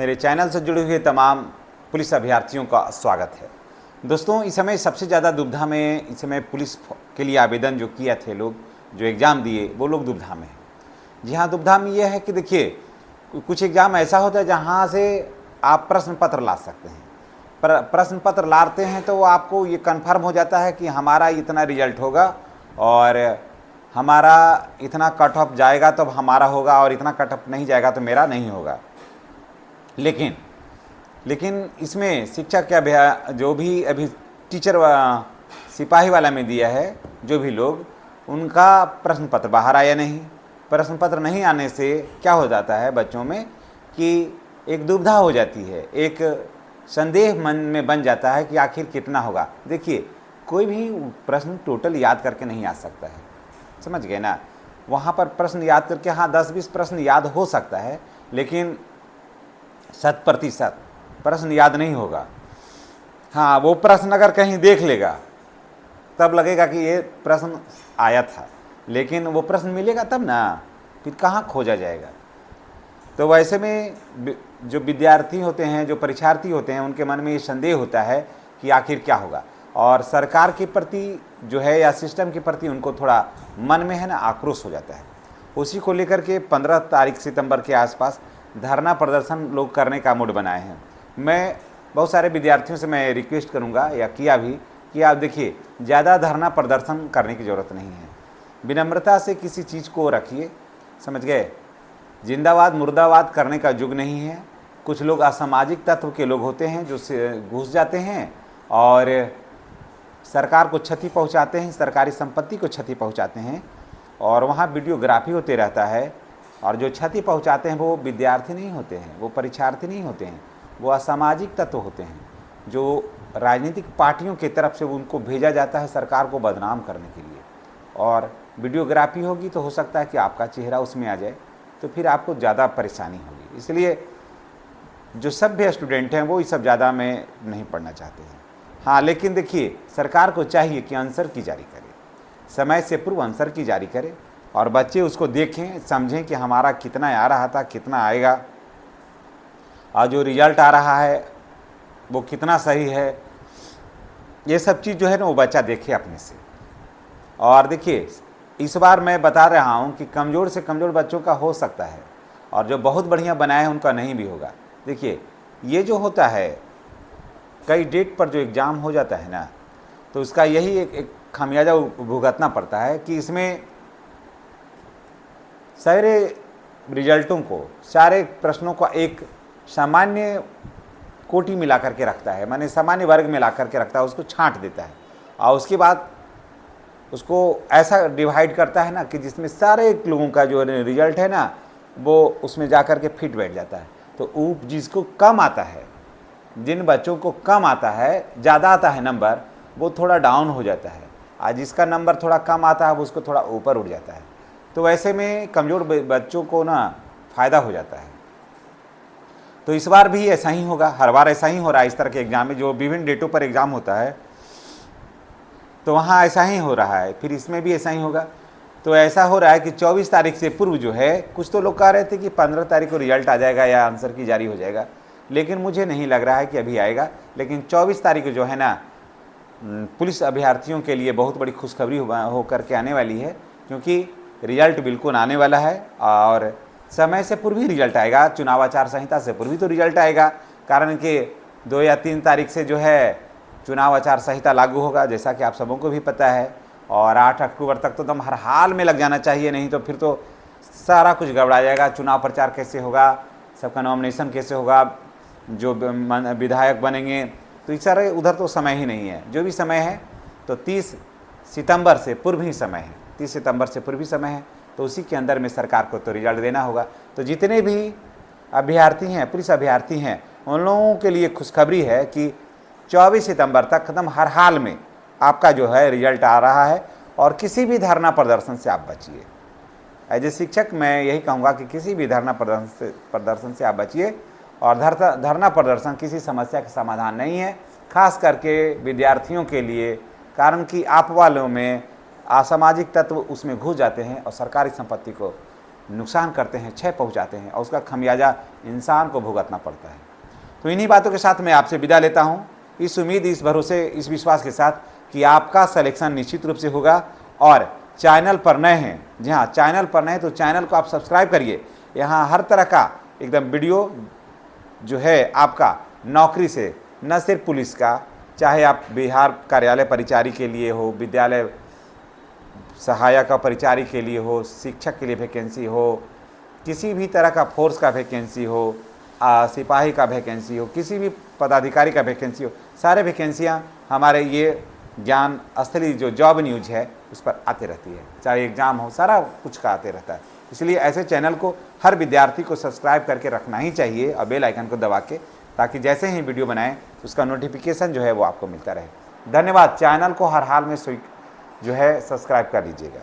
मेरे चैनल से जुड़े हुए तमाम पुलिस अभ्यर्थियों का स्वागत है। दोस्तों, इस समय सबसे ज़्यादा दुविधा में इस समय पुलिस के लिए आवेदन जो किया थे लोग, जो एग्ज़ाम दिए, वो लोग दुविधा में हैं। जी हाँ, दुविधा में ये है कि देखिए, कुछ एग्ज़ाम ऐसा होता है जहाँ से आप प्रश्न पत्र ला सकते हैं। पर प्रश्न पत्र लाते हैं तो वो आपको ये कन्फर्म हो जाता है कि हमारा इतना रिजल्ट होगा और हमारा इतना कट ऑफ जाएगा तो हमारा होगा, और इतना कट ऑफ नहीं जाएगा तो मेरा नहीं होगा। लेकिन इसमें शिक्षक के जो भी अभी टीचर सिपाही वाला में दिया है, जो भी लोग, उनका प्रश्न पत्र बाहर आया नहीं। प्रश्न पत्र नहीं आने से क्या हो जाता है बच्चों में कि एक दुविधा हो जाती है, एक संदेह मन में बन जाता है कि आखिर कितना होगा। देखिए, कोई भी प्रश्न टोटल याद करके नहीं आ सकता है, समझ गए ना। वहाँ पर प्रश्न याद करके हाँ 10-20 प्रश्न याद हो सकता है, लेकिन 100% प्रश्न याद नहीं होगा। हाँ, वो प्रश्न अगर कहीं देख लेगा तब लगेगा कि ये प्रश्न आया था, लेकिन वो प्रश्न मिलेगा तब ना, फिर कहाँ खोजा जाएगा। तो वैसे में जो विद्यार्थी होते हैं, जो परीक्षार्थी होते हैं, उनके मन में ये संदेह होता है कि आखिर क्या होगा, और सरकार के प्रति जो है या सिस्टम के प्रति उनको थोड़ा मन में है ना आक्रोश हो जाता है। उसी को लेकर के 15 सितंबर के आसपास धरना प्रदर्शन लोग करने का मूड बनाए हैं। मैं बहुत सारे विद्यार्थियों से मैं रिक्वेस्ट करूंगा, या किया भी, कि आप देखिए, ज़्यादा धरना प्रदर्शन करने की ज़रूरत नहीं है। विनम्रता से किसी चीज़ को रखिए, समझ गए। जिंदाबाद मुर्दाबाद करने का युग नहीं है। कुछ लोग असामाजिक तत्व के लोग होते हैं जो घुस जाते हैं और सरकार को क्षति पहुंचाते हैं, सरकारी संपत्ति को क्षति पहुंचाते हैं, और वहाँ वीडियोग्राफी होते रहता है। और जो क्षति पहुंचाते हैं वो विद्यार्थी नहीं होते हैं, वो परीक्षार्थी नहीं होते हैं, वो असामाजिक तत्व होते हैं, जो राजनीतिक पार्टियों की तरफ से उनको भेजा जाता है सरकार को बदनाम करने के लिए। और वीडियोग्राफी होगी तो हो सकता है कि आपका चेहरा उसमें आ जाए, तो फिर आपको ज़्यादा परेशानी होगी। इसलिए जो सभ्य स्टूडेंट हैं वो ये सब ज़्यादा में नहीं पढ़ना चाहते हैं। हाँ, लेकिन देखिए, सरकार को चाहिए कि आंसर की जारी करे, समय से पूर्व आंसर की जारी करे, और बच्चे उसको देखें, समझें कि हमारा कितना आ रहा था, कितना आएगा, और जो रिजल्ट आ रहा है वो कितना सही है। ये सब चीज़ जो है ना वो बच्चा देखे अपने से। और देखिए, इस बार मैं बता रहा हूँ कि कमज़ोर से कमज़ोर बच्चों का हो सकता है, और जो बहुत बढ़िया बनाए हैं उनका नहीं भी होगा। देखिए, ये जो होता है, कई डेट पर जो एग्ज़ाम हो जाता है ना, तो उसका यही एक खामियाजा भुगतना पड़ता है कि इसमें सारे रिजल्टों को, सारे प्रश्नों का एक सामान्य कोटि मिला करके रखता है, माने सामान्य वर्ग में ला करके रखता है, उसको छांट देता है, और उसके बाद उसको ऐसा डिवाइड करता है ना कि जिसमें सारे लोगों का जो रिजल्ट है ना वो उसमें जा कर के फिट बैठ जाता है। तो जिसको कम आता है, जिन बच्चों को कम आता है, ज़्यादा आता है नंबर, वो थोड़ा डाउन हो जाता है, और जिसका नंबर थोड़ा कम आता है वो उसको थोड़ा ऊपर उठ जाता है। तो वैसे में कमज़ोर बच्चों को ना फ़ायदा हो जाता है। तो इस बार भी ऐसा ही होगा, हर बार ऐसा ही हो रहा है। इस तरह के एग्ज़ाम में जो विभिन्न डेटों पर एग्ज़ाम होता है तो वहाँ ऐसा ही हो रहा है, फिर इसमें भी ऐसा ही होगा। तो ऐसा हो रहा है कि 24 तारीख से पूर्व जो है, कुछ तो लोग कह रहे थे कि 15 तारीख को रिजल्ट आ जाएगा या आंसर की जारी हो जाएगा, लेकिन मुझे नहीं लग रहा है कि अभी आएगा। लेकिन 24 तारीख को जो है ना, पुलिस अभ्यर्थियों के लिए बहुत बड़ी खुशखबरी हो करके आने वाली है, क्योंकि रिजल्ट बिल्कुल आने वाला है, और समय से पूर्व ही रिजल्ट आएगा। चुनाव आचार संहिता से पूर्व ही तो रिजल्ट आएगा, कारण कि 2 या 3 तारीख से जो है चुनाव आचार संहिता लागू होगा, जैसा कि आप सबों को भी पता है। और 8 अक्टूबर तक तो एकदम हर हाल में लग जाना चाहिए, नहीं तो फिर तो सारा कुछ गड़बड़ा जाएगा। चुनाव प्रचार कैसे होगा, सबका नॉमिनेशन कैसे होगा, जो विधायक बनेंगे, तो इस सारे उधर तो समय ही नहीं है। जो भी समय है तो 30 सितंबर से पूर्व ही समय है, 30 सितंबर से पूर्व ही समय है। तो उसी के अंदर में सरकार को तो रिजल्ट देना होगा। तो जितने भी अभ्यर्थी हैं, पुलिस अभ्यर्थी हैं, उन लोगों के लिए खुशखबरी है कि 24 सितंबर तक एकदम हर हाल में आपका जो है रिजल्ट आ रहा है, और किसी भी धरना प्रदर्शन से आप बचिए। एज ए शिक्षक मैं यही कहूँगा कि किसी भी धरना प्रदर्शन से आप बचिए। और धरना प्रदर्शन किसी समस्या का समाधान नहीं है, खास करके विद्यार्थियों के लिए, कारण कि आप वालों में असामाजिक तत्व उसमें घुस जाते हैं और सरकारी संपत्ति को नुकसान करते हैं, क्षय पहुंचाते हैं और उसका खमियाजा इंसान को भुगतना पड़ता है। तो इन्हीं बातों के साथ मैं आपसे विदा लेता हूं, इस उम्मीद, इस भरोसे, इस विश्वास के साथ कि आपका सिलेक्शन निश्चित रूप से होगा। और चैनल पर नए हैं, जी हाँ, चैनल पर नए हैं तो चैनल को आप सब्सक्राइब करिए। यहाँ हर तरह का एकदम वीडियो जो है आपका नौकरी से, न सिर्फ पुलिस का, चाहे आप बिहार कार्यालय परिचारी के लिए हो, विद्यालय सहायक परिचारी के लिए हो, शिक्षक के लिए वैकेंसी हो, किसी भी तरह का फोर्स का वैकेंसी हो, सिपाही का वैकेंसी हो, किसी भी पदाधिकारी का वैकेंसी हो, सारे वैकेंसियाँ हमारे ये ज्ञान स्थली जो जॉब न्यूज है उस पर आते रहती है। चाहे एग्ज़ाम हो, सारा कुछ का आते रहता है। इसलिए ऐसे चैनल को हर विद्यार्थी को सब्सक्राइब करके रखना ही चाहिए और बेल आइकन को दबा के, ताकि जैसे ही वीडियो बनाएं तो उसका नोटिफिकेशन जो है वो आपको मिलता रहे। धन्यवाद। चैनल को हर हाल में जो है सब्सक्राइब कर लीजिएगा।